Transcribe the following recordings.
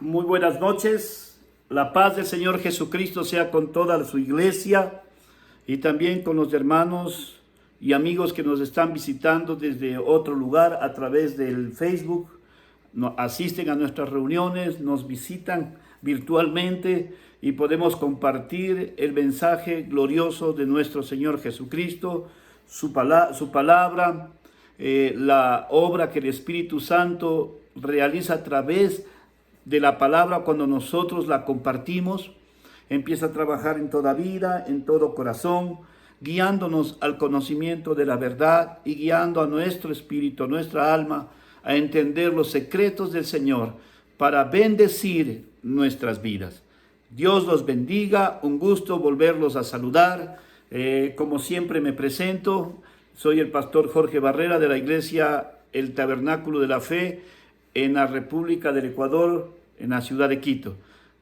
Muy buenas noches. La paz del Señor Jesucristo sea con toda su iglesia y también con los hermanos y amigos que nos están visitando desde otro lugar a través del Facebook. Asisten a nuestras reuniones, nos visitan virtualmente y podemos compartir el mensaje glorioso de nuestro Señor Jesucristo, su palabra, la obra que el Espíritu Santo realiza a través de la palabra cuando nosotros la compartimos. Empieza a trabajar en toda vida, en todo corazón, guiándonos al conocimiento de la verdad y guiando a nuestro espíritu, a nuestra alma, a entender los secretos del Señor para bendecir nuestras vidas. Dios los bendiga, un gusto volverlos a saludar. Como siempre me presento, soy el pastor Jorge Barrera de la iglesia El Tabernáculo de la Fe en la República del Ecuador, en la ciudad de Quito.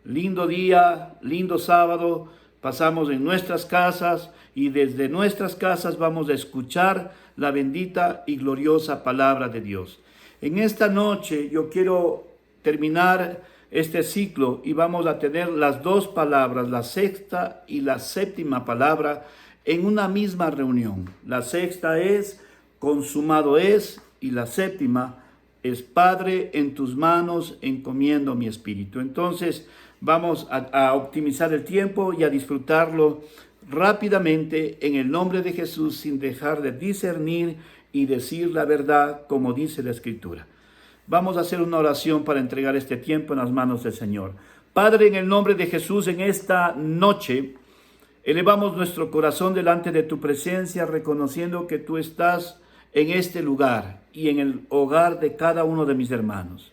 Lindo día, lindo sábado, pasamos en nuestras casas y desde nuestras casas vamos a escuchar la bendita y gloriosa palabra de Dios. En esta noche yo quiero terminar este ciclo y vamos a tener las dos palabras, la sexta y la séptima palabra, en una misma reunión. La sexta es consumado es y la séptima es Padre, en tus manos encomiendo mi espíritu. Entonces vamos a optimizar el tiempo y a disfrutarlo rápidamente en el nombre de Jesús, sin dejar de discernir y decir la verdad como dice la Escritura. Vamos a hacer una oración para entregar este tiempo en las manos del Señor. Padre, en el nombre de Jesús, en esta noche elevamos nuestro corazón delante de tu presencia, reconociendo que tú estás en este lugar y en el hogar de cada uno de mis hermanos.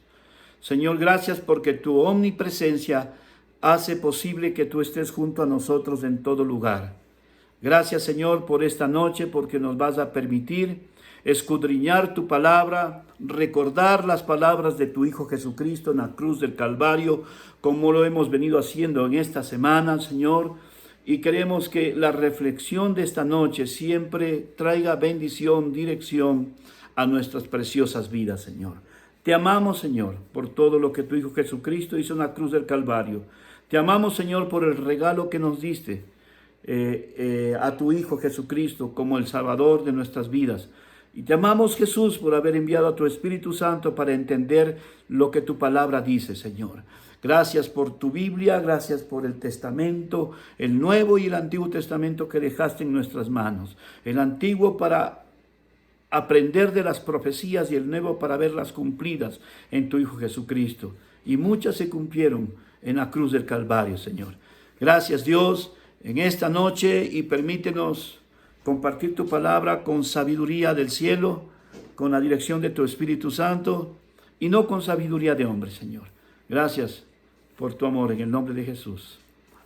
Señor, gracias porque tu omnipresencia hace posible que tú estés junto a nosotros en todo lugar. Gracias, Señor, por esta noche, porque nos vas a permitir escudriñar tu palabra, recordar las palabras de tu Hijo Jesucristo en la cruz del Calvario, como lo hemos venido haciendo en esta semana, Señor. Y queremos que la reflexión de esta noche siempre traiga bendición, dirección a nuestras preciosas vidas, Señor. Te amamos, Señor, por todo lo que tu Hijo Jesucristo hizo en la cruz del Calvario. Te amamos, Señor, por el regalo que nos diste a tu Hijo Jesucristo como el Salvador de nuestras vidas. Y te amamos, Jesús, por haber enviado a tu Espíritu Santo para entender lo que tu palabra dice, Señor. Gracias por tu Biblia, gracias por el Testamento, el Nuevo y el Antiguo Testamento que dejaste en nuestras manos. El Antiguo para aprender de las profecías y el Nuevo para verlas cumplidas en tu Hijo Jesucristo. Y muchas se cumplieron en la cruz del Calvario, Señor. Gracias, Dios, en esta noche, y permítenos compartir tu palabra con sabiduría del cielo, con la dirección de tu Espíritu Santo y no con sabiduría de hombre, Señor. Gracias por tu amor en el nombre de Jesús.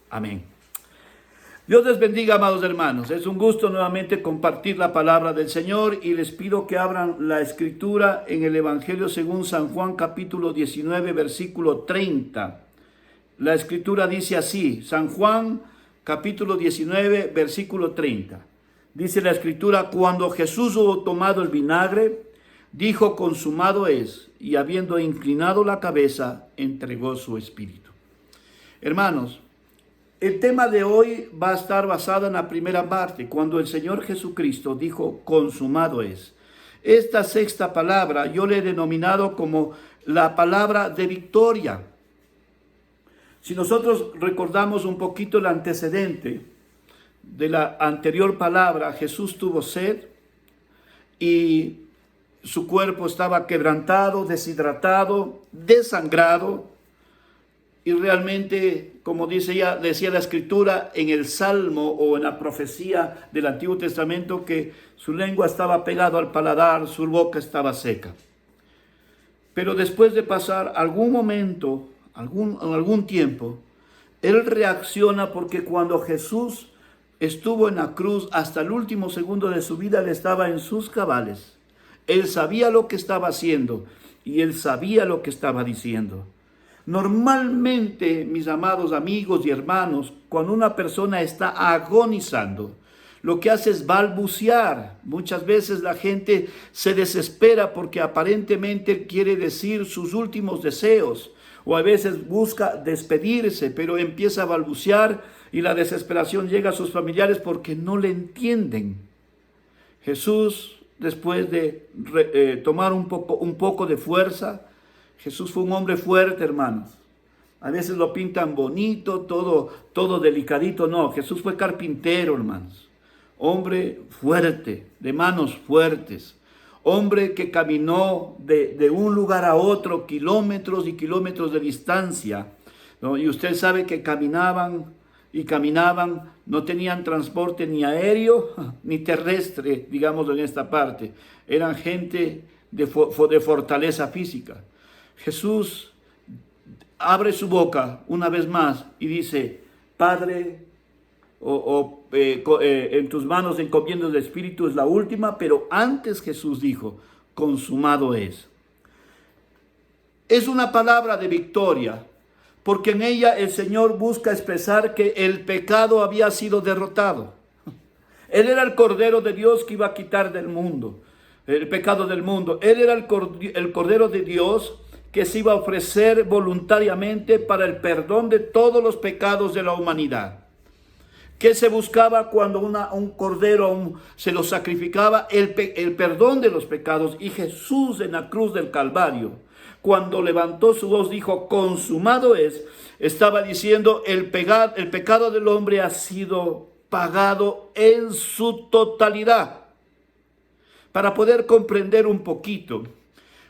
Amén. Dios les bendiga, amados hermanos. Es un gusto nuevamente compartir la palabra del Señor y les pido que abran la Escritura en el Evangelio según San Juan capítulo 19 versículo 30. La Escritura dice así, San Juan capítulo 19 versículo 30. Dice la Escritura, cuando Jesús hubo tomado el vinagre, dijo, consumado es, y habiendo inclinado la cabeza, entregó su espíritu. Hermanos, el tema de hoy va a estar basado en la primera parte, cuando el Señor Jesucristo dijo, consumado es. Esta sexta palabra yo le he denominado como la palabra de victoria. Si nosotros recordamos un poquito el antecedente de la anterior palabra, Jesús tuvo sed y su cuerpo estaba quebrantado, deshidratado, desangrado, y realmente, como decía la Escritura en el Salmo o en la profecía del Antiguo Testamento, que su lengua estaba pegada al paladar, su boca estaba seca. Pero después de pasar algún momento, algún tiempo, él reacciona, porque cuando Jesús estuvo en la cruz hasta el último segundo de su vida, él estaba en sus cabales. Él sabía lo que estaba haciendo y él sabía lo que estaba diciendo. Normalmente, mis amados amigos y hermanos, cuando una persona está agonizando, lo que hace es balbucear. Muchas veces la gente se desespera porque aparentemente quiere decir sus últimos deseos, o a veces busca despedirse, pero empieza a balbucear y la desesperación llega a sus familiares porque no le entienden. Jesús, después de tomar un poco de fuerza, Jesús fue un hombre fuerte, hermanos. A veces lo pintan bonito, todo delicadito. No, Jesús fue carpintero, hermanos. Hombre fuerte, de manos fuertes. Hombre que caminó de un lugar a otro, kilómetros y kilómetros de distancia, ¿no? Y usted sabe que caminaban y caminaban, no tenían transporte ni aéreo ni terrestre, digamos en esta parte. Eran gente de fortaleza física. Jesús abre su boca una vez más y dice: Padre, en tus manos encomiendo el Espíritu, es la última, pero antes Jesús dijo: consumado es. Es una palabra de victoria, porque en ella el Señor busca expresar que el pecado había sido derrotado. Él era el Cordero de Dios que iba a quitar del mundo, el pecado del mundo. Él era el Cordero de Dios que se iba a ofrecer voluntariamente para el perdón de todos los pecados de la humanidad. ¿Qué se buscaba cuando un cordero se lo sacrificaba? El perdón de los pecados. Y Jesús en la cruz del Calvario, cuando levantó su voz, dijo: consumado es. Estaba diciendo: el pecado del hombre ha sido pagado en su totalidad. Para poder comprender un poquito,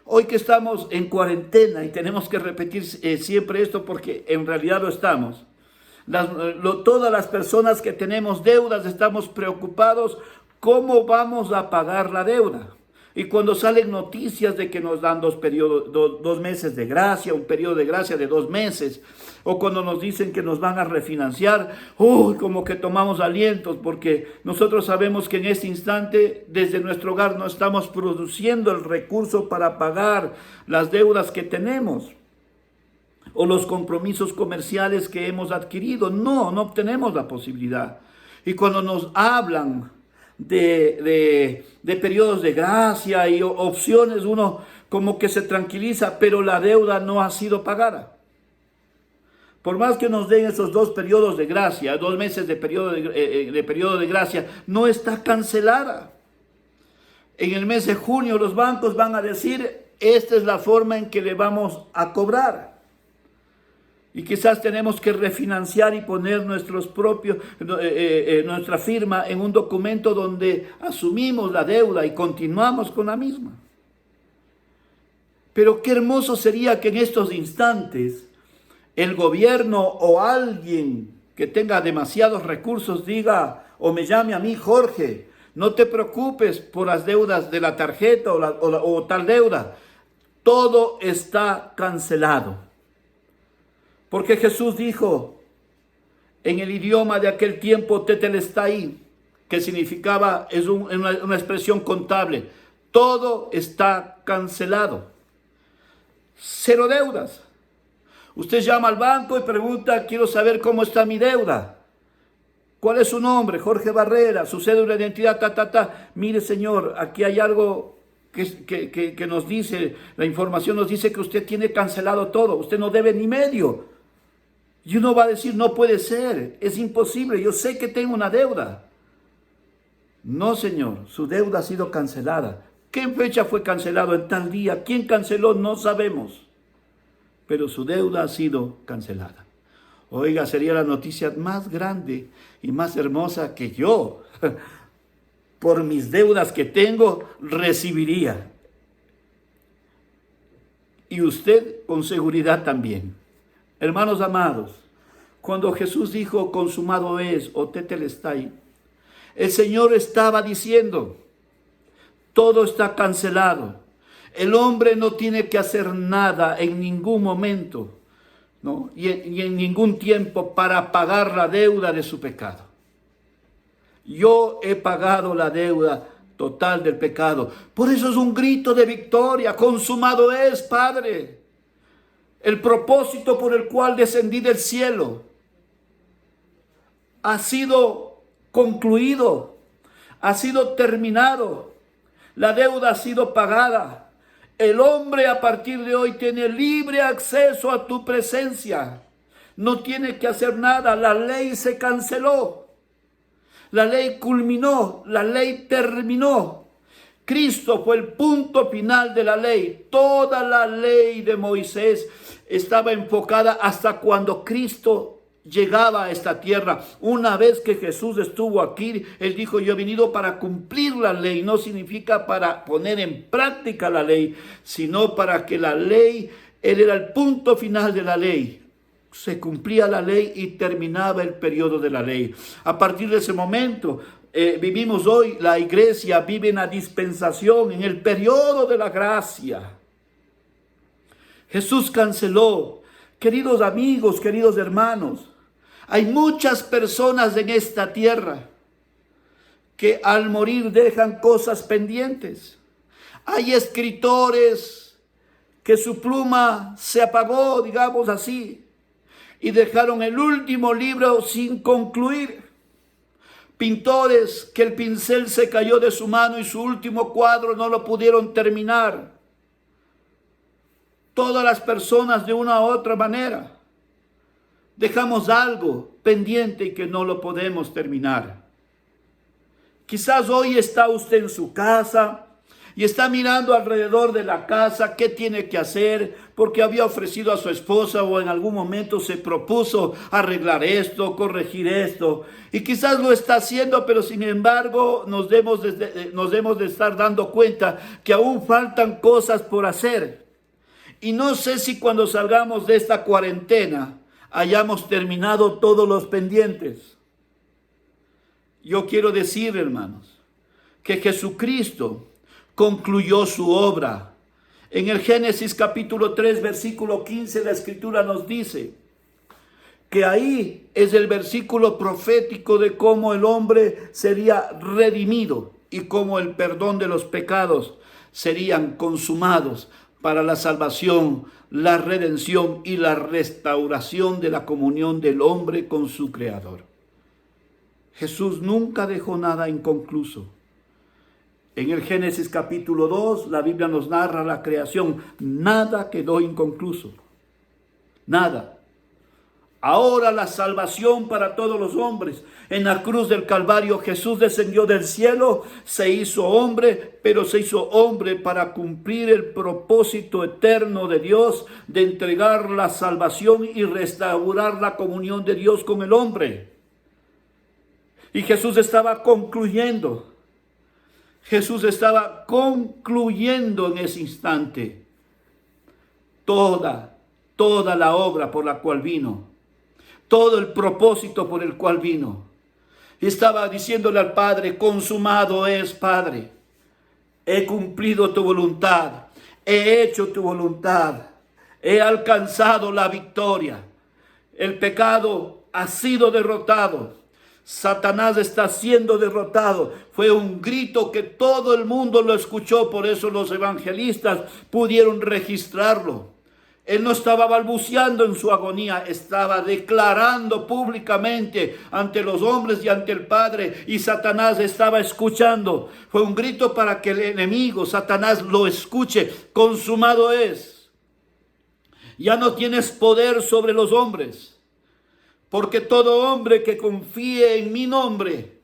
hoy que estamos en cuarentena, y tenemos que repetir siempre esto porque en realidad lo estamos. Todas las personas que tenemos deudas estamos preocupados cómo vamos a pagar la deuda. Y cuando salen noticias de que nos dan dos meses de gracia, un periodo de gracia de 2 meses, o cuando nos dicen que nos van a refinanciar, como que tomamos alientos, porque nosotros sabemos que en este instante desde nuestro hogar no estamos produciendo el recurso para pagar las deudas que tenemos o los compromisos comerciales que hemos adquirido. No obtenemos la posibilidad. Y cuando nos hablan de periodos de gracia y opciones, uno como que se tranquiliza, pero la deuda no ha sido pagada. Por más que nos den esos 2 periodos de gracia, 2 meses de periodo de gracia, no está cancelada. En el mes de junio los bancos van a decir: esta es la forma en que le vamos a cobrar. Y quizás tenemos que refinanciar y poner nuestra firma en un documento donde asumimos la deuda y continuamos con la misma. Pero qué hermoso sería que en estos instantes el gobierno o alguien que tenga demasiados recursos diga, o me llame a mí: Jorge, no te preocupes por las deudas de la tarjeta o tal deuda. Todo está cancelado. Porque Jesús dijo en el idioma de aquel tiempo, tetelestai, que significaba, es una expresión contable: todo está cancelado. 0 deudas. Usted llama al banco y pregunta: quiero saber cómo está mi deuda. ¿Cuál es su nombre? Jorge Barrera. Su cédula de identidad, Mire, señor, aquí hay algo que nos dice, la información nos dice que usted tiene cancelado todo. Usted no debe ni medio. Y uno va a decir: no puede ser, es imposible, yo sé que tengo una deuda. No, señor, su deuda ha sido cancelada. ¿Qué fecha fue cancelado? En tal día. ¿Quién canceló? No sabemos. Pero su deuda ha sido cancelada. Oiga, sería la noticia más grande y más hermosa que yo, por mis deudas que tengo, recibiría. Y usted con seguridad también. Hermanos amados, cuando Jesús dijo: consumado es, o tetelestai, el Señor estaba diciendo: todo está cancelado. El hombre no tiene que hacer nada en ningún momento, ¿no? y en ningún tiempo para pagar la deuda de su pecado. Yo he pagado la deuda total del pecado. Por eso es un grito de victoria: consumado es, Padre. El propósito por el cual descendí del cielo ha sido concluido. ha sido terminado. La deuda ha sido pagada. El hombre a partir de hoy tiene libre acceso a tu presencia. No tiene que hacer nada. La ley se canceló. La ley culminó. La ley terminó. Cristo fue el punto final de la ley. Toda la ley de Moisés estaba enfocada hasta cuando Cristo llegaba a esta tierra. Una vez que Jesús estuvo aquí, Él dijo: yo he venido para cumplir la ley. No significa para poner en práctica la ley, sino para que la ley, Él era el punto final de la ley. Se cumplía la ley y terminaba el periodo de la ley. A partir de ese momento, vivimos hoy, la iglesia vive en la dispensación, en el periodo de la gracia. Jesús canceló. Queridos amigos, queridos hermanos, hay muchas personas en esta tierra que al morir dejan cosas pendientes. Hay escritores que su pluma se apagó, digamos así, y dejaron el último libro sin concluir. Pintores que el pincel se cayó de su mano y su último cuadro no lo pudieron terminar. Todas las personas de una u otra manera dejamos algo pendiente y que no lo podemos terminar. Quizás hoy está usted en su casa y está mirando alrededor de la casa qué tiene que hacer, porque había ofrecido a su esposa o en algún momento se propuso arreglar esto, corregir esto. Y quizás lo está haciendo, pero sin embargo nos debemos de estar dando cuenta que aún faltan cosas por hacer. Y no sé si cuando salgamos de esta cuarentena hayamos terminado todos los pendientes. Yo quiero decir, hermanos, que Jesucristo concluyó su obra. En el Génesis capítulo 3, versículo 15, la Escritura nos dice que ahí es el versículo profético de cómo el hombre sería redimido y cómo el perdón de los pecados serían consumados para la salvación, la redención y la restauración de la comunión del hombre con su Creador. Jesús nunca dejó nada inconcluso. En el Génesis capítulo 2, la Biblia nos narra la creación. Nada quedó inconcluso. Nada. Ahora la salvación para todos los hombres. En la cruz del Calvario Jesús descendió del cielo, se hizo hombre, pero se hizo hombre para cumplir el propósito eterno de Dios de entregar la salvación y restaurar la comunión de Dios con el hombre. Y Jesús estaba concluyendo. Jesús estaba concluyendo en ese instante toda la obra por la cual vino, todo el propósito por el cual vino. Y estaba diciéndole al Padre: consumado es, Padre, he cumplido tu voluntad, he hecho tu voluntad, he alcanzado la victoria. El pecado ha sido derrotado. Satanás está siendo derrotado. Fue un grito que todo el mundo lo escuchó, por eso los evangelistas pudieron registrarlo. Él no estaba balbuceando en su agonía, estaba declarando públicamente ante los hombres y ante el Padre, y Satanás estaba escuchando. Fue un grito para que el enemigo, Satanás, lo escuche. Consumado es. Ya no tienes poder sobre los hombres. Porque todo hombre que confíe en mi nombre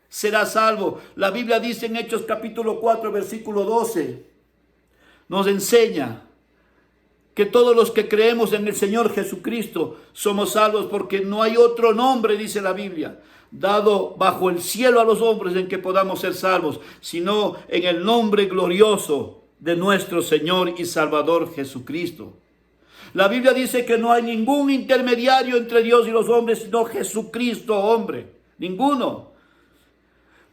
será salvo. La Biblia dice en Hechos capítulo 4, versículo 12, nos enseña que todos los que creemos en el Señor Jesucristo somos salvos, porque no hay otro nombre, dice la Biblia, dado bajo el cielo a los hombres en que podamos ser salvos, sino en el nombre glorioso de nuestro Señor y Salvador Jesucristo. La Biblia dice que no hay ningún intermediario entre Dios y los hombres, sino Jesucristo, hombre. Ninguno.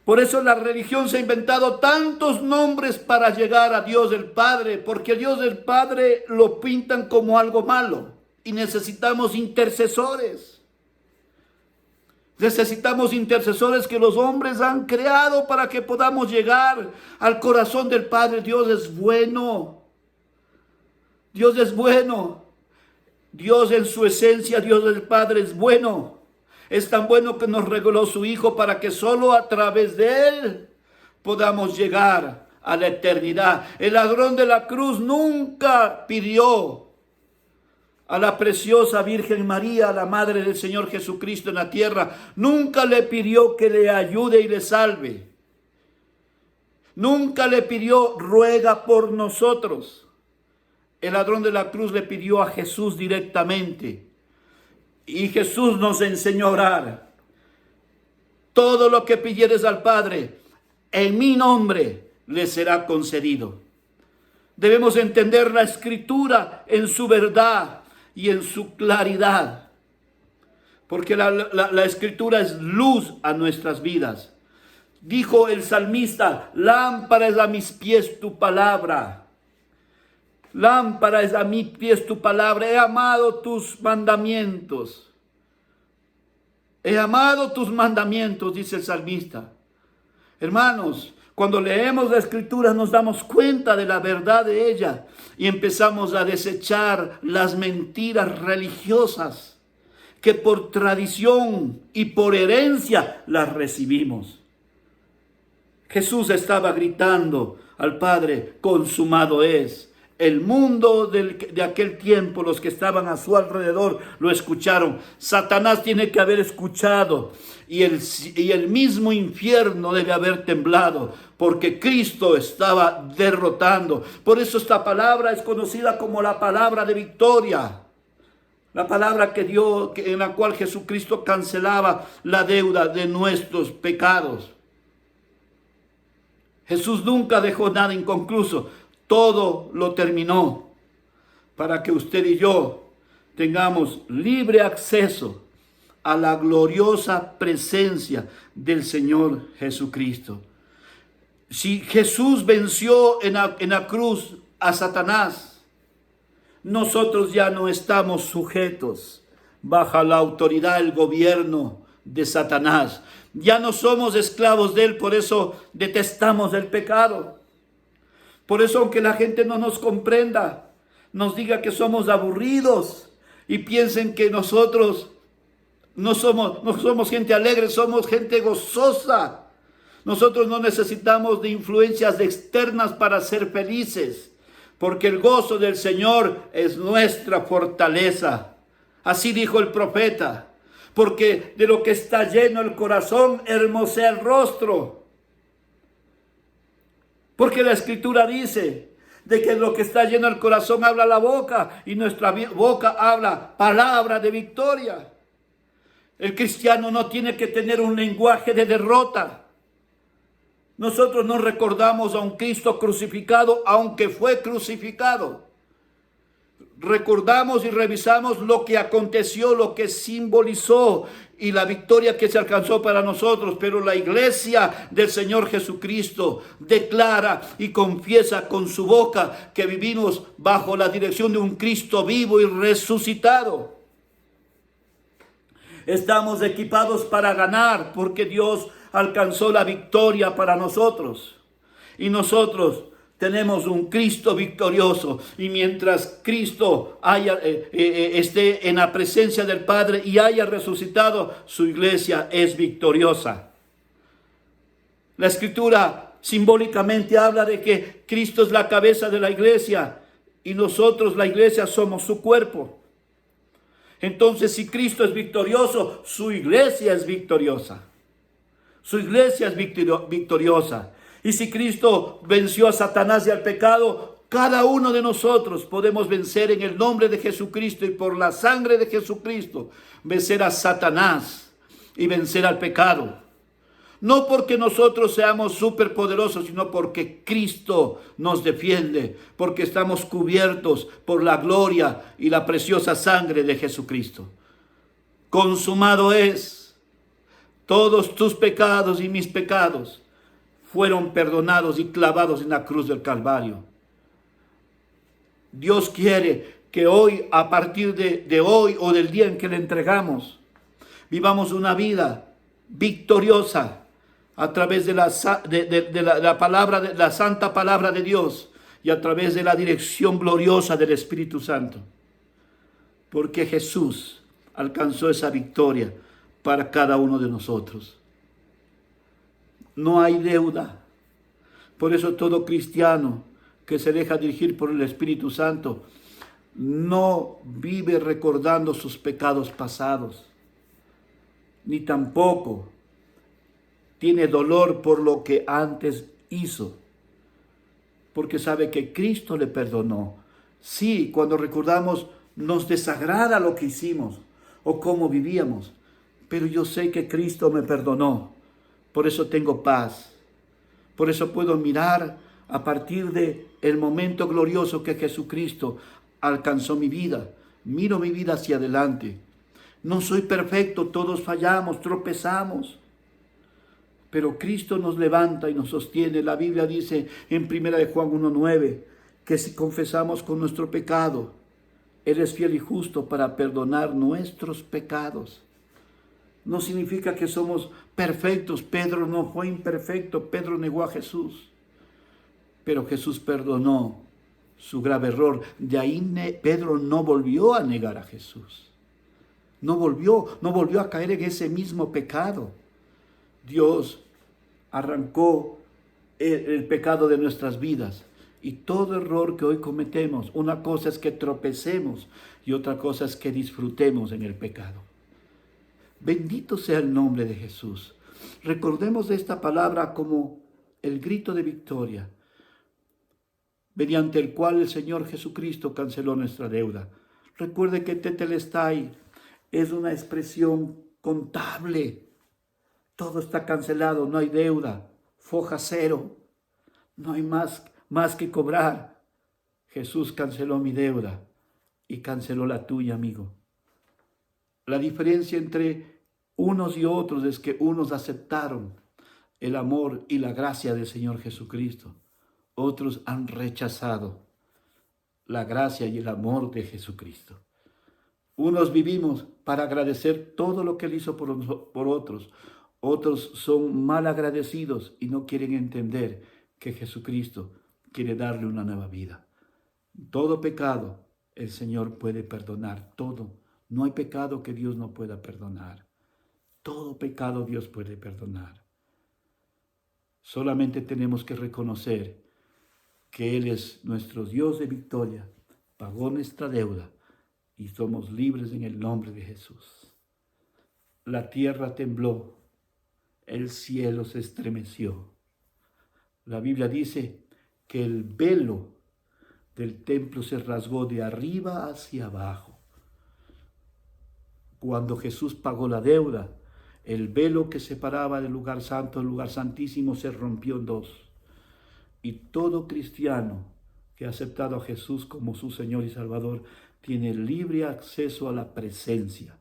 Por eso la religión se ha inventado tantos nombres para llegar a Dios el Padre, porque Dios el Padre lo pintan como algo malo. Y necesitamos intercesores. Necesitamos intercesores que los hombres han creado para que podamos llegar al corazón del Padre. Dios es bueno. Dios es bueno. Dios en su esencia, Dios el Padre es bueno. Es tan bueno que nos regaló su Hijo para que solo a través de Él podamos llegar a la eternidad. El ladrón de la cruz nunca pidió a la preciosa Virgen María, la Madre del Señor Jesucristo en la tierra, nunca le pidió que le ayude y le salve. Nunca le pidió, ruega por nosotros. El ladrón de la cruz le pidió a Jesús directamente. Y Jesús nos enseñó a orar. Todo lo que pidieres al Padre, en mi nombre, le será concedido. Debemos entender la Escritura en su verdad y en su claridad. Porque la Escritura es luz a nuestras vidas. Dijo el salmista, lámpara es a mis pies tu palabra. Lámpara es a mis pies tu palabra. He amado tus mandamientos. He amado tus mandamientos, dice el salmista. Hermanos, cuando leemos la Escritura nos damos cuenta de la verdad de ella y empezamos a desechar las mentiras religiosas que por tradición y por herencia las recibimos. Jesús estaba gritando al Padre, consumado es. El mundo de aquel tiempo, los que estaban a su alrededor, lo escucharon. Satanás tiene que haber escuchado y el mismo infierno debe haber temblado, porque Cristo estaba derrotando. Por eso esta palabra es conocida como la palabra de victoria. La palabra en la cual Jesucristo cancelaba la deuda de nuestros pecados. Jesús nunca dejó nada inconcluso. Todo lo terminó para que usted y yo tengamos libre acceso a la gloriosa presencia del Señor Jesucristo. Si Jesús venció en la cruz a Satanás, nosotros ya no estamos sujetos bajo la autoridad, el gobierno de Satanás. Ya no somos esclavos de él, por eso detestamos el pecado. Por eso, aunque la gente no nos comprenda, nos diga que somos aburridos y piensen que nosotros no somos gente alegre, somos gente gozosa. Nosotros no necesitamos de influencias externas para ser felices, porque el gozo del Señor es nuestra fortaleza. Así dijo el profeta. Porque de lo que está lleno el corazón, hermosea el rostro. Porque la Escritura dice de que lo que está lleno el corazón habla la boca, y nuestra boca habla palabra de victoria. El cristiano no tiene que tener un lenguaje de derrota. Nosotros no recordamos a un Cristo crucificado, aunque fue crucificado. Recordamos y revisamos lo que aconteció, lo que simbolizó y la victoria que se alcanzó para nosotros. Pero la iglesia del Señor Jesucristo declara y confiesa con su boca que vivimos bajo la dirección de un Cristo vivo y resucitado. Estamos equipados para ganar porque Dios alcanzó la victoria para nosotros. Y nosotros tenemos un Cristo victorioso, y mientras Cristo esté en la presencia del Padre y haya resucitado, su iglesia es victoriosa. La Escritura simbólicamente habla de que Cristo es la cabeza de la iglesia y nosotros, la iglesia, somos su cuerpo. Entonces, si Cristo es victorioso, su iglesia es victoriosa. Su iglesia es victoriosa. Y si Cristo venció a Satanás y al pecado, cada uno de nosotros podemos vencer en el nombre de Jesucristo y por la sangre de Jesucristo, vencer a Satanás y vencer al pecado. No porque nosotros seamos superpoderosos, sino porque Cristo nos defiende, porque estamos cubiertos por la gloria y la preciosa sangre de Jesucristo. Consumado es. Todos tus pecados y mis pecados fueron perdonados y clavados en la cruz del Calvario. Dios quiere que hoy, a partir de hoy o del día en que le entregamos, vivamos una vida victoriosa a través de la palabra, de la santa palabra de Dios, y a través de la dirección gloriosa del Espíritu Santo. Porque Jesús alcanzó esa victoria para cada uno de nosotros. No hay deuda. Por eso todo cristiano que se deja dirigir por el Espíritu Santo no vive recordando sus pecados pasados, ni tampoco tiene dolor por lo que antes hizo, porque sabe que Cristo le perdonó. Sí, cuando recordamos nos desagrada lo que hicimos o cómo vivíamos, pero yo sé que Cristo me perdonó, por eso tengo paz, por eso puedo mirar a partir de el momento glorioso que Jesucristo alcanzó mi vida. Miro mi vida hacia adelante. No soy perfecto, todos fallamos, tropezamos. Pero Cristo nos levanta y nos sostiene. La Biblia dice en 1 Juan 1:9 que si confesamos con nuestro pecado, Él es fiel y justo para perdonar nuestros pecados. No significa que somos perfectos. Pedro no fue imperfecto. Pedro negó a Jesús. Pero Jesús perdonó su grave error. De ahí Pedro no volvió a negar a Jesús. No volvió a caer en ese mismo pecado. Dios arrancó el pecado de nuestras vidas. Y todo error que hoy cometemos, una cosa es que tropecemos y otra cosa es que disfrutemos en el pecado. Bendito sea el nombre de Jesús. Recordemos esta palabra como el grito de victoria, mediante el cual el Señor Jesucristo canceló nuestra deuda. Recuerde que tetelestai es una expresión contable. Todo está cancelado, no hay deuda, foja cero, no hay más que cobrar. Jesús canceló mi deuda y canceló la tuya, amigo. La diferencia entre unos y otros es que unos aceptaron el amor y la gracia del Señor Jesucristo. Otros han rechazado la gracia y el amor de Jesucristo. Unos vivimos para agradecer todo lo que Él hizo por otros. Otros son mal agradecidos y no quieren entender que Jesucristo quiere darle una nueva vida. Todo pecado el Señor puede perdonar, todo. No hay pecado que Dios no pueda perdonar. Todo pecado Dios puede perdonar. Solamente tenemos que reconocer que Él es nuestro Dios de victoria, pagó nuestra deuda y somos libres en el nombre de Jesús. La tierra tembló, el cielo se estremeció. La Biblia dice que el velo del templo se rasgó de arriba hacia abajo. Cuando Jesús pagó la deuda, el velo que separaba del lugar santo del lugar santísimo se rompió en dos. Y todo cristiano que ha aceptado a Jesús como su Señor y Salvador tiene libre acceso a la presencia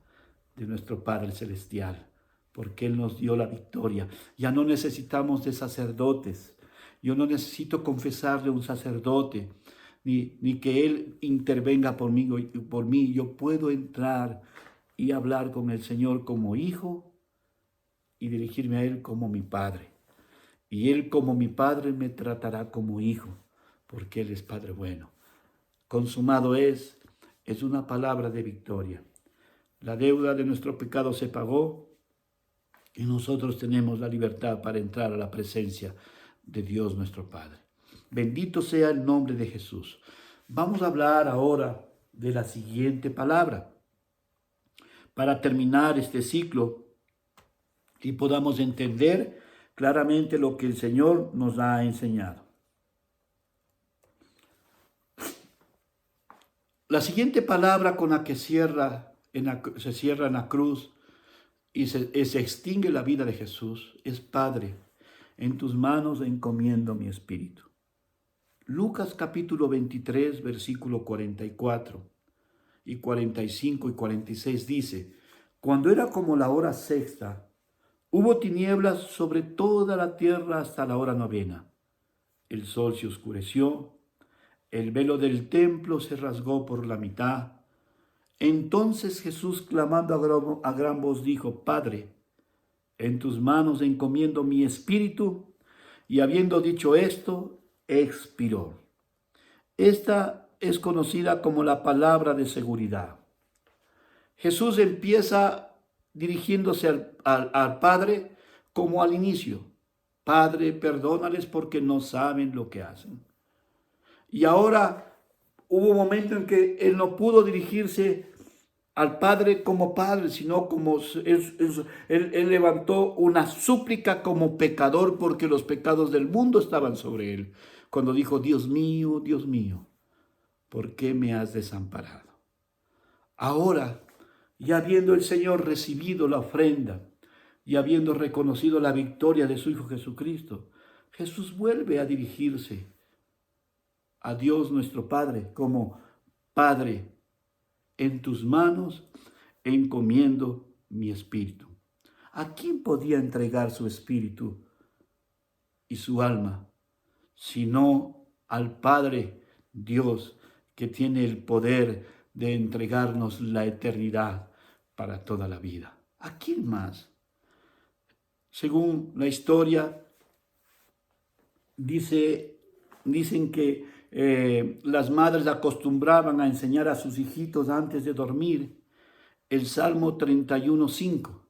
de nuestro Padre Celestial, porque Él nos dio la victoria. Ya no necesitamos de sacerdotes. Yo no necesito confesarle a un sacerdote, ni que Él intervenga por mí. Yo puedo entrar y hablar con el Señor como hijo y dirigirme a Él como mi Padre. Y Él como mi Padre me tratará como hijo, porque Él es Padre bueno. Consumado es una palabra de victoria. La deuda de nuestro pecado se pagó y nosotros tenemos la libertad para entrar a la presencia de Dios nuestro Padre. Bendito sea el nombre de Jesús. Vamos a hablar ahora de la siguiente palabra para terminar este ciclo y podamos entender claramente lo que el Señor nos ha enseñado. La siguiente palabra con la que se cierra en la cruz y se extingue la vida de Jesús es: Padre, en tus manos encomiendo mi espíritu. Lucas capítulo 23, versículo 44 y 45 y 46 dice: Cuando era como la hora sexta, hubo tinieblas sobre toda la tierra hasta la hora novena. El sol se oscureció, el velo del templo se rasgó por la mitad. Entonces Jesús, clamando a gran voz, dijo: Padre, en tus manos encomiendo mi espíritu. Y habiendo dicho esto, expiró. Esta es conocida como la palabra de seguridad. Jesús empieza dirigiéndose al Padre como al inicio. Padre, perdónales porque no saben lo que hacen. Y ahora hubo un momento en que él no pudo dirigirse al Padre como Padre, sino como él levantó una súplica como pecador porque los pecados del mundo estaban sobre él. Cuando dijo, Dios mío, ¿por qué me has desamparado? Ahora, ya habiendo el Señor recibido la ofrenda y habiendo reconocido la victoria de su Hijo Jesucristo, Jesús vuelve a dirigirse a Dios nuestro Padre como Padre, en tus manos encomiendo mi espíritu. ¿A quién podía entregar su espíritu y su alma, sino al Padre Dios, que tiene el poder de entregarnos la eternidad para toda la vida? ¿A quién más? Según la historia, dicen que las madres acostumbraban a enseñar a sus hijitos antes de dormir el Salmo 31:5.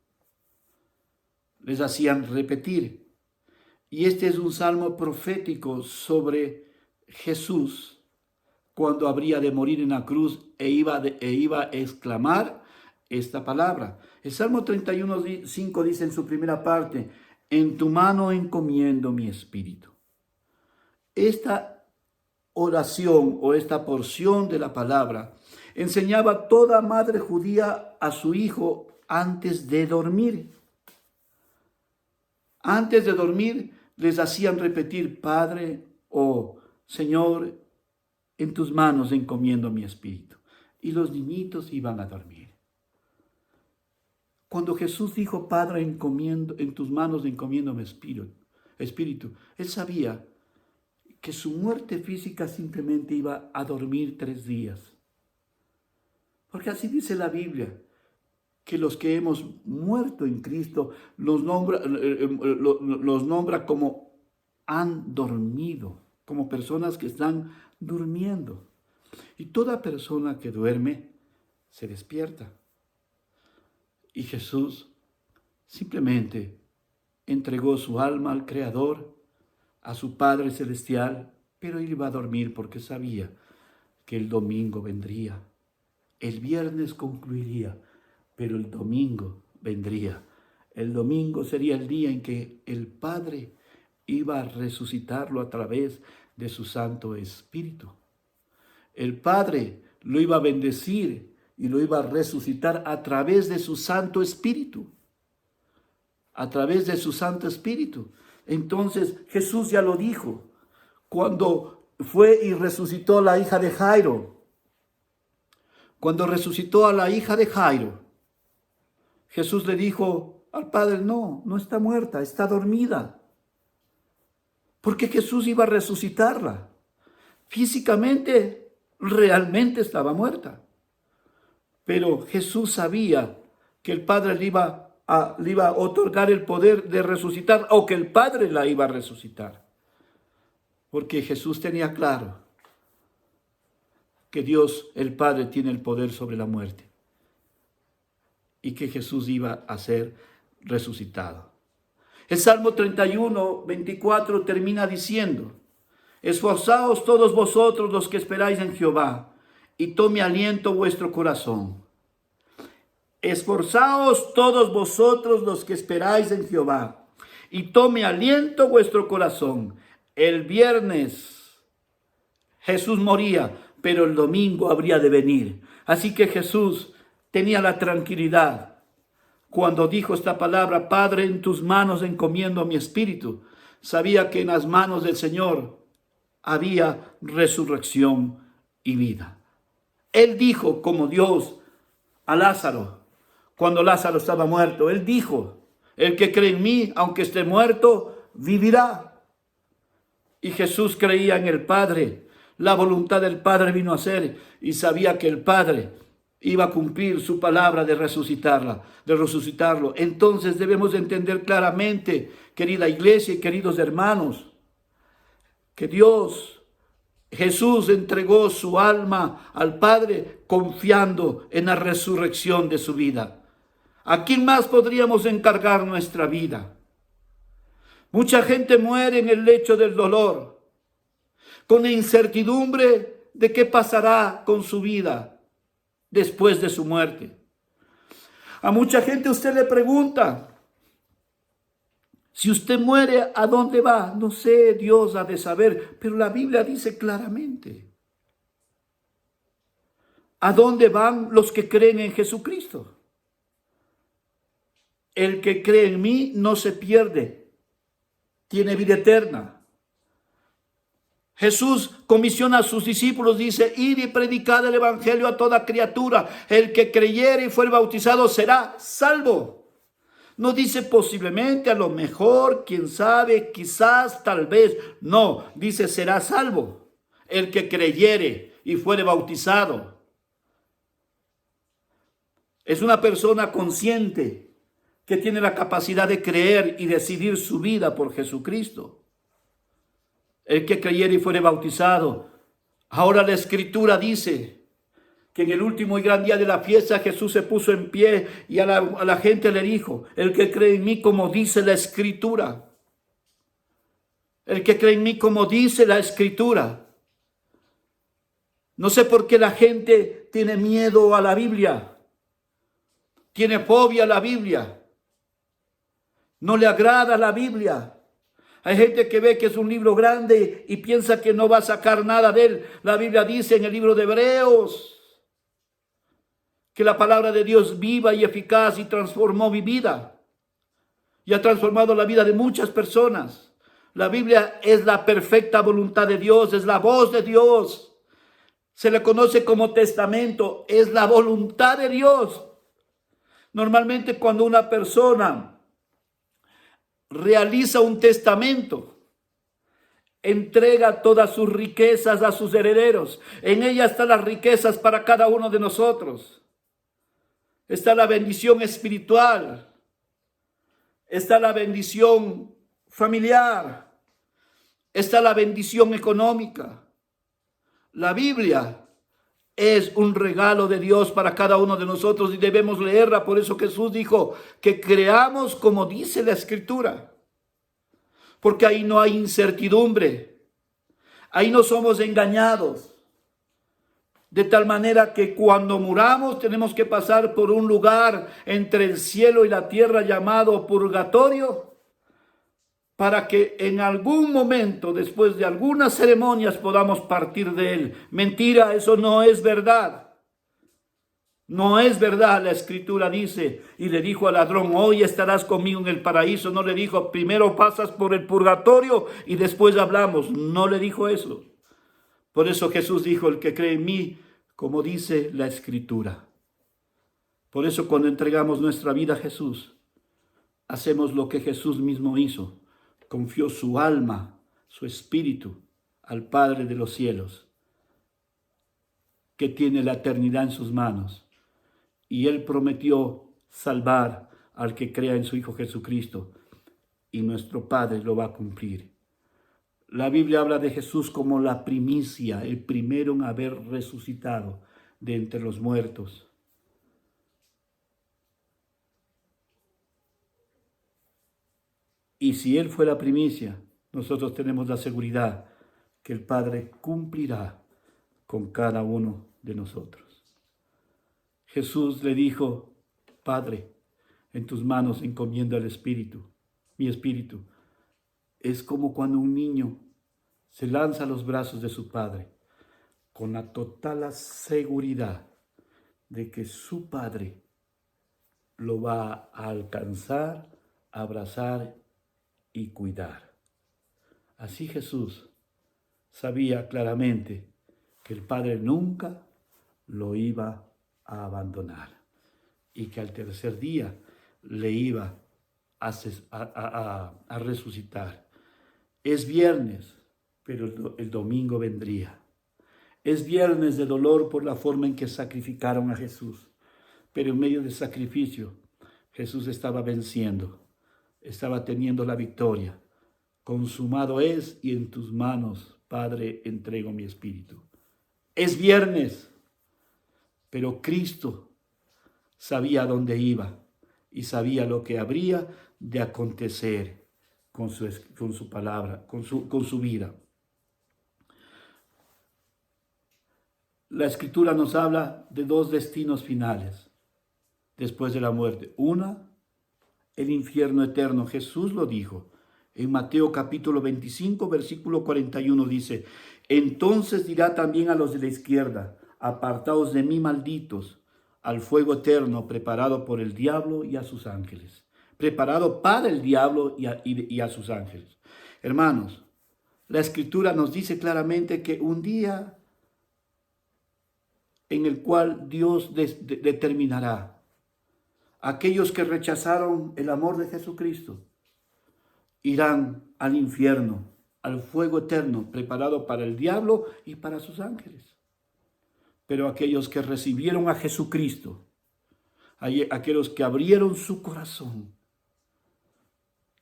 Les hacían repetir. Y este es un salmo profético sobre Jesús cuando habría de morir en la cruz e iba a exclamar esta palabra. El Salmo 31:5 dice en su primera parte, en tu mano encomiendo mi espíritu. Esta oración o esta porción de la palabra enseñaba toda madre judía a su hijo antes de dormir. Antes de dormir les hacían repetir, Padre o Señor, en tus manos encomiendo mi espíritu. Y los niñitos iban a dormir. Cuando Jesús dijo, Padre, en tus manos encomiendo mi espíritu, él sabía que su muerte física simplemente iba a dormir 3 días. Porque así dice la Biblia, que los que hemos muerto en Cristo los nombra como han dormido, como personas que están durmiendo. Y toda persona que duerme se despierta. Y Jesús simplemente entregó su alma al Creador, a su Padre Celestial, pero él iba a dormir porque sabía que el domingo vendría. El viernes concluiría, pero el domingo vendría. El domingo sería el día en que el Padre iba a resucitarlo a través de su Santo Espíritu. El Padre lo iba a bendecir y lo iba a resucitar a través de su Santo Espíritu. A través de su Santo Espíritu. Entonces Jesús ya lo dijo cuando fue y resucitó a la hija de Jairo. Cuando resucitó a la hija de Jairo, Jesús le dijo al Padre, no está muerta, está dormida. Porque Jesús iba a resucitarla. Físicamente, realmente estaba muerta. Pero Jesús sabía que el Padre le iba a otorgar el poder de resucitar, o que el Padre la iba a resucitar. Porque Jesús tenía claro que Dios, el Padre, tiene el poder sobre la muerte. Y que Jesús iba a ser resucitado. El Salmo 31:24 termina diciendo, esforzaos todos vosotros los que esperáis en Jehová, y tome aliento vuestro corazón. Esforzaos todos vosotros los que esperáis en Jehová, y tome aliento vuestro corazón. El viernes Jesús moría, pero el domingo habría de venir. Así que Jesús tenía la tranquilidad cuando dijo esta palabra, Padre, en tus manos encomiendo mi espíritu. Sabía que en las manos del Señor había resurrección y vida. Él dijo como Dios a Lázaro, cuando Lázaro estaba muerto, él dijo, el que cree en mí, aunque esté muerto, vivirá. Y Jesús creía en el Padre. La voluntad del Padre vino a ser y sabía que el Padre iba a cumplir su palabra de resucitarlo. Entonces debemos entender claramente, querida iglesia y queridos hermanos, que Jesús entregó su alma al Padre confiando en la resurrección de su vida. ¿A quién más podríamos encargar nuestra vida? Mucha gente muere en el lecho del dolor, con la incertidumbre de qué pasará con su vida después de su muerte. A mucha gente usted le pregunta, si usted muere, ¿a dónde va? No sé, Dios ha de saber, pero la Biblia dice claramente, ¿a dónde van los que creen en Jesucristo? El que cree en mí no se pierde, tiene vida eterna. Jesús comisiona a sus discípulos, dice, id y predicad el evangelio a toda criatura. El que creyere y fuere bautizado será salvo. No dice posiblemente, a lo mejor, quién sabe, quizás, tal vez. No, dice será salvo el que creyere y fuere bautizado. Es una persona consciente que tiene la capacidad de creer y decidir su vida por Jesucristo. El que creyere y fuere bautizado. Ahora la Escritura dice que en el último y gran día de la fiesta Jesús se puso en pie y a la gente le dijo, el que cree en mí como dice la Escritura. El que cree en mí como dice la Escritura. No sé por qué la gente tiene miedo a la Biblia. Tiene fobia a la Biblia. No le agrada la Biblia. Hay gente que ve que es un libro grande y piensa que no va a sacar nada de él. La Biblia dice en el libro de Hebreos que la palabra de Dios viva y eficaz y transformó mi vida. Y ha transformado la vida de muchas personas. La Biblia es la perfecta voluntad de Dios, es la voz de Dios. Se le conoce como testamento, es la voluntad de Dios. Normalmente cuando una persona realiza un testamento, entrega todas sus riquezas a sus herederos. En ella están las riquezas para cada uno de nosotros. Está la bendición espiritual. Está la bendición familiar. Está la bendición económica. La Biblia es un regalo de Dios para cada uno de nosotros y debemos leerla. Por eso Jesús dijo que creamos como dice la Escritura. Porque ahí no hay incertidumbre. Ahí no somos engañados. De tal manera que cuando muramos tenemos que pasar por un lugar entre el cielo y la tierra llamado purgatorio, para que en algún momento, después de algunas ceremonias, podamos partir de él. Mentira, eso no es verdad. No es verdad. La Escritura dice, y le dijo al ladrón, hoy estarás conmigo en el paraíso. No le dijo, primero pasas por el purgatorio y después hablamos. No le dijo eso. Por eso Jesús dijo, el que cree en mí, como dice la Escritura. Por eso cuando entregamos nuestra vida a Jesús, hacemos lo que Jesús mismo hizo. Confió su alma, su espíritu al Padre de los cielos, que tiene la eternidad en sus manos. Y Él prometió salvar al que crea en su Hijo Jesucristo. Y nuestro Padre lo va a cumplir. La Biblia habla de Jesús como la primicia, el primero en haber resucitado de entre los muertos. Y si Él fue la primicia, nosotros tenemos la seguridad que el Padre cumplirá con cada uno de nosotros. Jesús le dijo, Padre, en tus manos encomiendo el Espíritu, mi espíritu. Es como cuando un niño se lanza a los brazos de su padre con la total seguridad de que su padre lo va a alcanzar, abrazar y cuidar. Así Jesús sabía claramente que el Padre nunca lo iba a abandonar y que al tercer día le iba a resucitar. Es viernes, pero el domingo vendría. Es viernes de dolor por la forma en que sacrificaron a Jesús, pero en medio del sacrificio Jesús estaba venciendo. Estaba teniendo la victoria. Consumado es y en tus manos, Padre, entrego mi espíritu. Es viernes, pero Cristo sabía a dónde iba. y sabía lo que habría de acontecer con su palabra, con su vida. La Escritura nos habla de dos destinos finales después de la muerte. Una, el infierno eterno. Jesús lo dijo. En Mateo capítulo 25, versículo 41 dice: entonces dirá también a los de la izquierda: apartaos de mí, malditos, al fuego eterno preparado por el diablo y a sus ángeles. Preparado para el diablo y a sus ángeles. Hermanos, la Escritura nos dice claramente que un día en el cual Dios determinará aquellos que rechazaron el amor de Jesucristo, irán al infierno, al fuego eterno preparado para el diablo y para sus ángeles. Pero aquellos que recibieron a Jesucristo, aquellos que abrieron su corazón,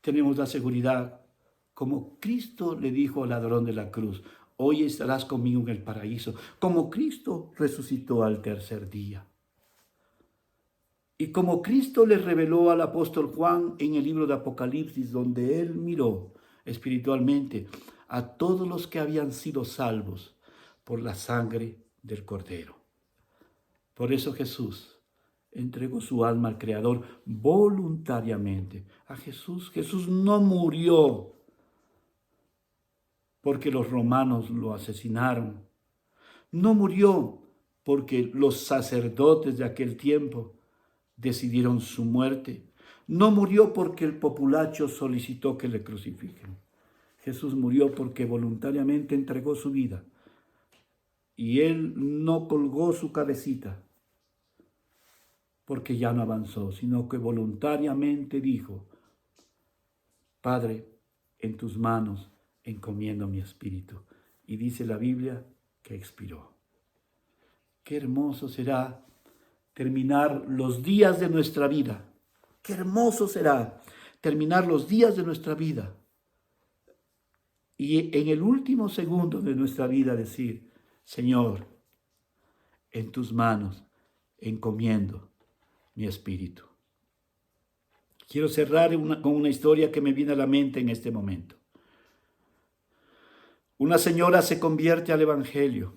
tenemos la seguridad, como Cristo le dijo al ladrón de la cruz: hoy estarás conmigo en el paraíso, como Cristo resucitó al tercer día. Y como Cristo le reveló al apóstol Juan en el libro de Apocalipsis, donde él miró espiritualmente a todos los que habían sido salvos por la sangre del Cordero. Por eso Jesús entregó su alma al Creador voluntariamente. A Jesús no murió porque los romanos lo asesinaron. No murió porque los sacerdotes de aquel tiempo decidieron su muerte. No murió porque el populacho solicitó que le crucifiquen. Jesús murió porque voluntariamente entregó su vida. Y él no colgó su cabecita porque ya no avanzó, sino que voluntariamente dijo: Padre, en tus manos encomiendo mi espíritu. Y dice la Biblia que expiró. Qué hermoso será terminar los días de nuestra vida. Qué hermoso será terminar los días de nuestra vida. Y en el último segundo de nuestra vida decir: Señor, en tus manos encomiendo mi espíritu. Quiero cerrar con una historia que me viene a la mente en este momento. Una señora se convierte al Evangelio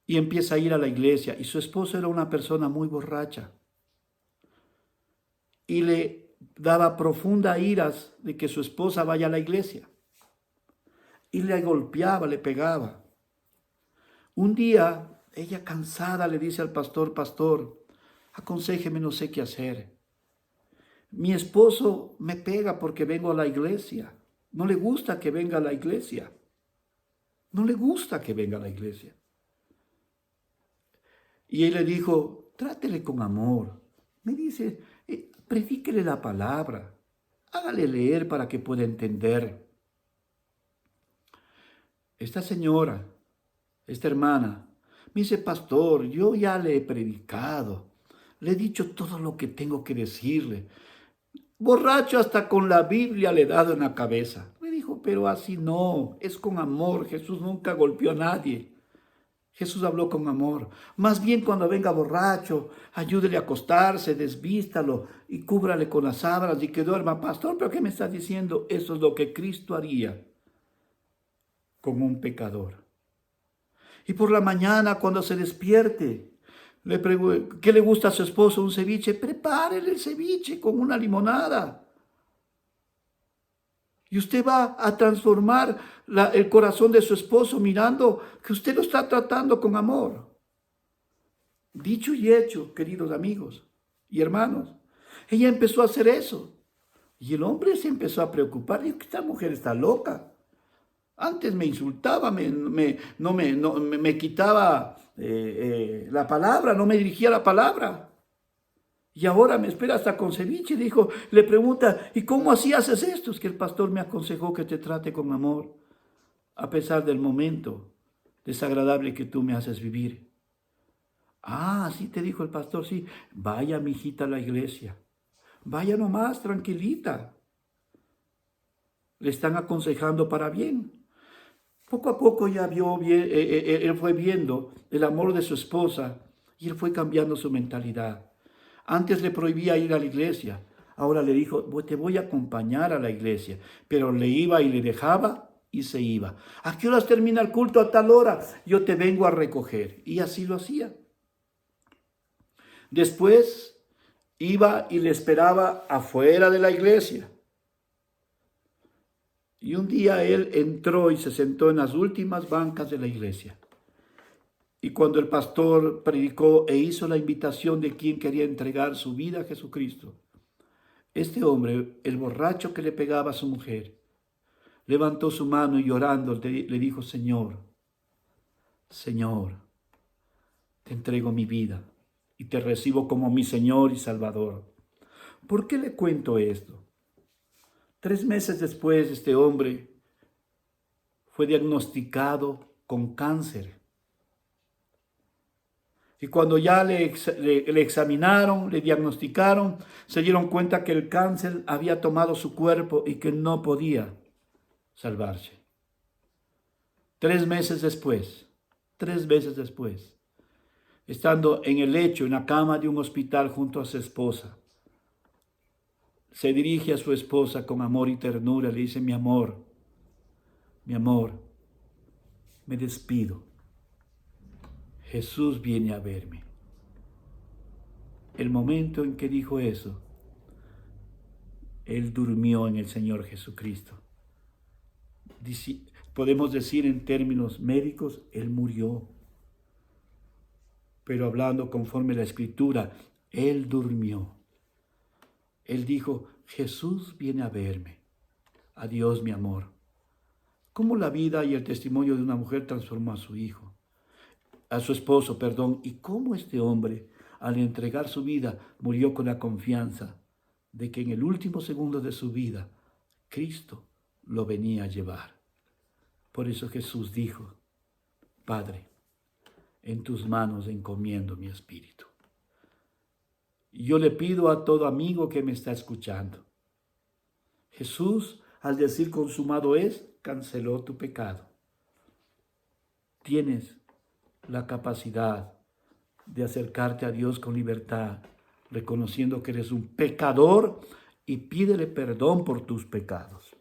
y empieza a ir a la iglesia, y su esposo era una persona muy borracha y le daba profunda iras de que su esposa vaya a la iglesia, y le golpeaba, le pegaba. Un día ella, cansada, le dice al pastor: pastor, aconséjeme, no sé qué hacer. Mi esposo me pega porque vengo a la iglesia. No le gusta que venga a la iglesia. No le gusta que venga a la iglesia. Y él le dijo: trátele con amor. Me dice: predíquele la palabra. Hágale leer para que pueda entender. Esta señora, esta hermana, me dice: pastor, yo ya le he predicado. Le he dicho todo lo que tengo que decirle. Borracho, hasta con la Biblia le he dado en la cabeza. Me dijo: pero así no, es con amor. Jesús nunca golpeó a nadie. Jesús habló con amor. Más bien, cuando venga borracho, ayúdele a acostarse, desvístalo y cúbrale con las sábanas y que duerma. Pastor, ¿pero qué me estás diciendo? Eso es lo que Cristo haría con un pecador. Y por la mañana, cuando se despierte, le pregunto: ¿qué le gusta a su esposo? ¿Un ceviche? Prepárele el ceviche con una limonada. Y usted va a transformar el corazón de su esposo mirando que usted lo está tratando con amor. Dicho y hecho, queridos amigos y hermanos. Ella empezó a hacer eso. Y el hombre se empezó a preocupar. Dijo: esta mujer está loca. Antes me insultaba, me quitaba la palabra, no me dirigía la palabra. Y ahora me espera hasta con ceviche. Dijo, le pregunta: ¿y cómo así haces esto? Es que el pastor me aconsejó que te trate con amor, a pesar del momento desagradable que tú me haces vivir. Ah, sí, te dijo el pastor, sí. Vaya, mijita, a la iglesia. Vaya nomás, tranquilita. Le están aconsejando para bien. Poco a poco ya vio bien, él fue viendo el amor de su esposa y él fue cambiando su mentalidad. Antes le prohibía ir a la iglesia. Ahora le dijo, te voy a acompañar a la iglesia. Pero le iba y le dejaba y se iba. ¿A qué horas termina el culto? A tal hora. Yo te vengo a recoger. Y así lo hacía. Después iba y le esperaba afuera de la iglesia. Y un día él entró y se sentó en las últimas bancas de la iglesia. Y cuando el pastor predicó e hizo la invitación de quien quería entregar su vida a Jesucristo, este hombre, el borracho que le pegaba a su mujer, levantó su mano y llorando le dijo, Señor, Señor, te entrego mi vida y te recibo como mi Señor y Salvador. ¿Por qué le cuento esto? 3 meses después, este hombre fue diagnosticado con cáncer. Y cuando ya le examinaron, le diagnosticaron, se dieron cuenta que el cáncer había tomado su cuerpo y que no podía salvarse. 3 meses después, estando en el lecho, en la cama de un hospital junto a su esposa, se dirige a su esposa con amor y ternura, le dice, mi amor, me despido. Jesús viene a verme. El momento en que dijo eso, él durmió en el Señor Jesucristo. Podemos decir en términos médicos, él murió. Pero hablando conforme a la Escritura, él durmió. Él dijo, Jesús viene a verme. Adiós, mi amor. ¿Cómo la vida y el testimonio de una mujer transformó a su esposo, y cómo este hombre, al entregar su vida, murió con la confianza de que en el último segundo de su vida, Cristo lo venía a llevar. Por eso Jesús dijo, Padre, en tus manos encomiendo mi espíritu. Y yo le pido a todo amigo que me está escuchando, Jesús, al decir consumado es, canceló tu pecado. Tienes la capacidad de acercarte a Dios con libertad, reconociendo que eres un pecador y pídele perdón por tus pecados.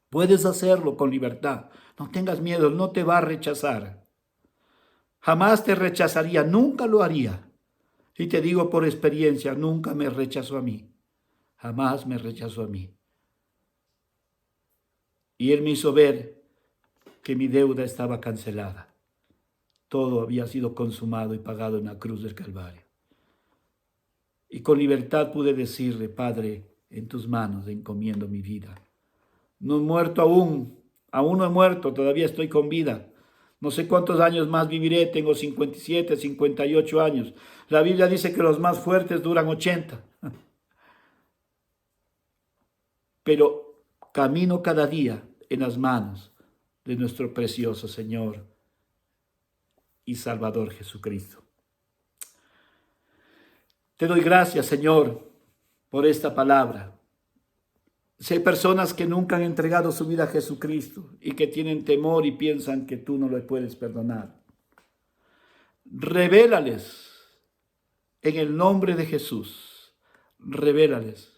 Puedes hacerlo con libertad. No tengas miedo, no te va a rechazar. Jamás te rechazaría, nunca lo haría. Y te digo por experiencia, nunca me rechazó a mí. Jamás me rechazó a mí. Y Él me hizo ver que mi deuda estaba cancelada. Todo había sido consumado y pagado en la cruz del Calvario. Y con libertad pude decirle, Padre, en tus manos encomiendo mi vida. No he muerto aún no he muerto, todavía estoy con vida. No sé cuántos años más viviré, tengo 57, 58 años. La Biblia dice que los más fuertes duran 80. Pero camino cada día en las manos de nuestro precioso Señor y Salvador Jesucristo. Te doy gracias, Señor, por esta palabra. Si hay personas que nunca han entregado su vida a Jesucristo y que tienen temor y piensan que tú no les puedes perdonar, revélales en el nombre de Jesús, revélales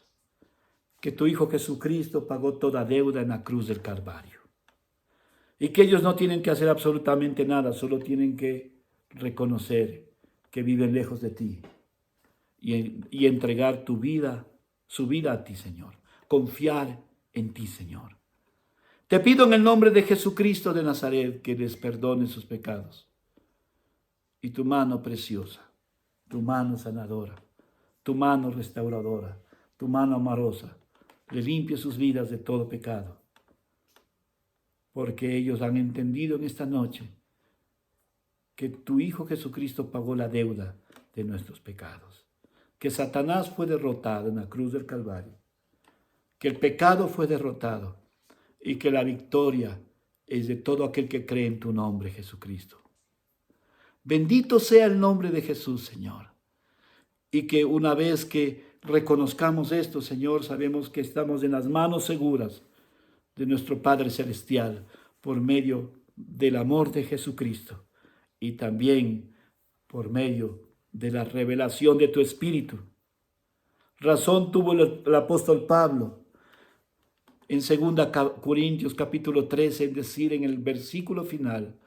que tu Hijo Jesucristo pagó toda deuda en la cruz del Calvario y que ellos no tienen que hacer absolutamente nada, solo tienen que reconocer que viven lejos de ti y entregar su vida a ti, Señor. Confiar en ti, Señor. Te pido en el nombre de Jesucristo de Nazaret que les perdone sus pecados. Y tu mano preciosa, tu mano sanadora, tu mano restauradora, tu mano amorosa, le limpie sus vidas de todo pecado. Porque ellos han entendido en esta noche que tu Hijo Jesucristo pagó la deuda de nuestros pecados. Que Satanás fue derrotado en la cruz del Calvario. Que el pecado fue derrotado y que la victoria es de todo aquel que cree en tu nombre, Jesucristo. Bendito sea el nombre de Jesús, Señor. Y que una vez que reconozcamos esto, Señor, sabemos que estamos en las manos seguras de nuestro Padre Celestial por medio del amor de Jesucristo y también por medio de la revelación de tu Espíritu. Razón tuvo el apóstol Pablo en 2 Corintios capítulo 13 en decir en el versículo final: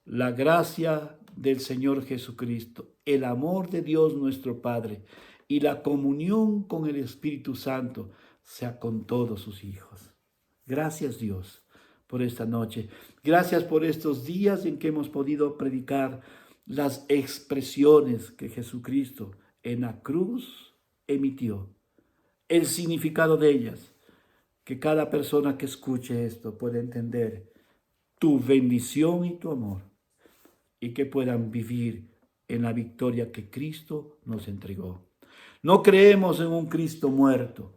la gracia del Señor Jesucristo, el amor de Dios nuestro Padre y la comunión con el Espíritu Santo sea con todos sus hijos. Gracias, Dios, por esta noche. Gracias por estos días en que hemos podido predicar las expresiones que Jesucristo en la cruz emitió, el significado de ellas, que cada persona que escuche esto pueda entender tu bendición y tu amor, y que puedan vivir en la victoria que Cristo nos entregó. No creemos en un Cristo muerto,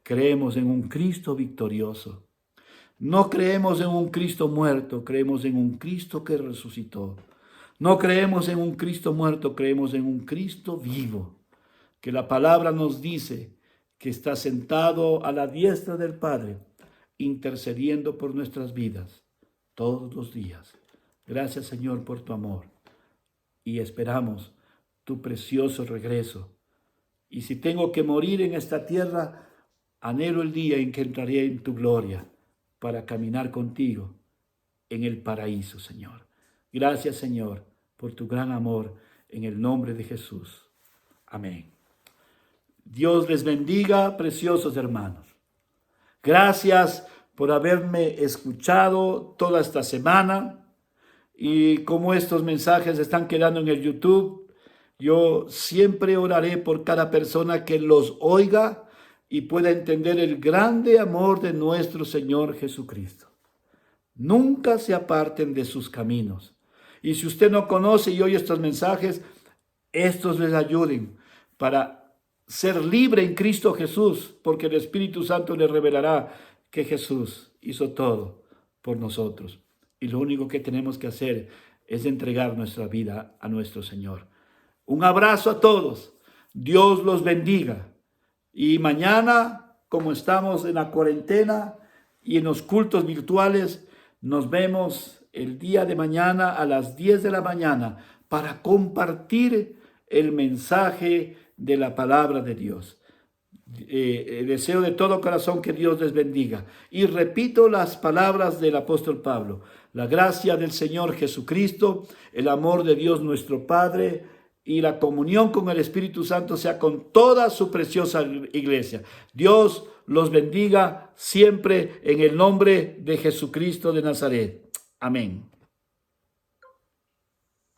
creemos en un Cristo victorioso. No creemos en un Cristo muerto, creemos en un Cristo que resucitó. No creemos en un Cristo muerto, creemos en un Cristo vivo, que la palabra nos dice que está sentado a la diestra del Padre, intercediendo por nuestras vidas todos los días. Gracias, Señor, por tu amor, y esperamos tu precioso regreso. Y si tengo que morir en esta tierra, anhelo el día en que entraré en tu gloria para caminar contigo en el paraíso, Señor. Gracias, Señor, por tu gran amor, en el nombre de Jesús. Amén. Dios les bendiga, preciosos hermanos. Gracias por haberme escuchado toda esta semana. Y como estos mensajes están quedando en el YouTube, yo siempre oraré por cada persona que los oiga y pueda entender el grande amor de nuestro Señor Jesucristo. Nunca se aparten de sus caminos. Y si usted no conoce y oye estos mensajes, estos les ayuden para ser libre en Cristo Jesús, porque el Espíritu Santo le revelará que Jesús hizo todo por nosotros. Y lo único que tenemos que hacer es entregar nuestra vida a nuestro Señor. Un abrazo a todos. Dios los bendiga. Y mañana, como estamos en la cuarentena y en los cultos virtuales, nos vemos el día de mañana a las 10 de la mañana para compartir el mensaje de la palabra de Dios. Deseo de todo corazón que Dios les bendiga. Y repito las palabras del apóstol Pablo: la gracia del Señor Jesucristo, el amor de Dios nuestro Padre y la comunión con el Espíritu Santo sea con toda su preciosa iglesia. Dios los bendiga siempre en el nombre de Jesucristo de Nazaret. Amén.